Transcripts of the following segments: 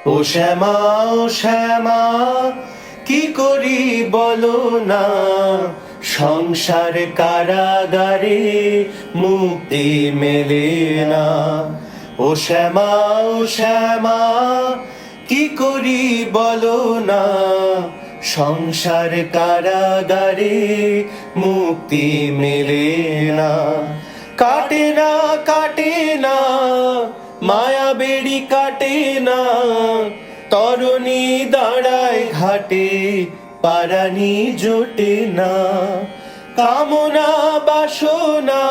ও শ্যামা, ও শ্যামা, কি করি বলো না, সংসার কারাগারে মুক্তি মেলে না। ও শ্যামা, ও শ্যামা, কি করি বলো না, সংসার কারাগারে মুক্তি মেলে না। কাটে না, কাটে না, মায়া বেড়ি কাটে না, তরুণী দাঁড়ায় ঘাটে, পারানি জোটে না। কামনা বাসনা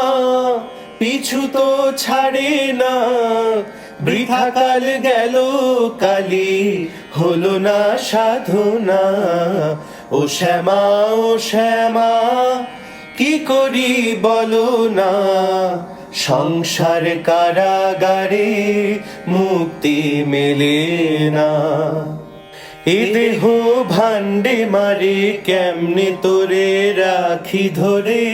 পিছু তো ছাড়ে না, বৃথা কাল গেল কালি হলো না সাধনা। ও শ্যামা, ও শ্যামা, কি করি বলো না, সংসার কারাগারে মুক্তি মেলে না। এ দেহ ভান্ডে মারে কেমনে তোরে রাখি ধরে,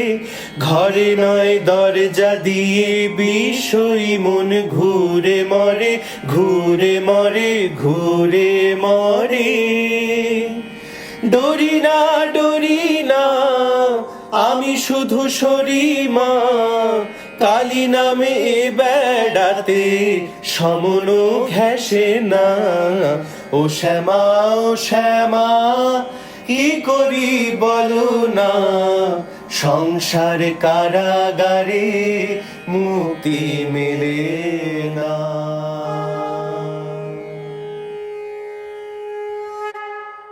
ঘরে নয় দরজা দিয়ে বিষয় মন ঘুরে মরে, ঘুরে মরে, ঘুরে মরে। ডরি না, ডরি না, আমি শুধু সরিমা, কালী নামে বেড়াতে সমন ঘেঁষে না। ও শ্যামা, ও শ্যামা, কি করি বলো না, সংসার কারাগারে মুক্তি মেলে না।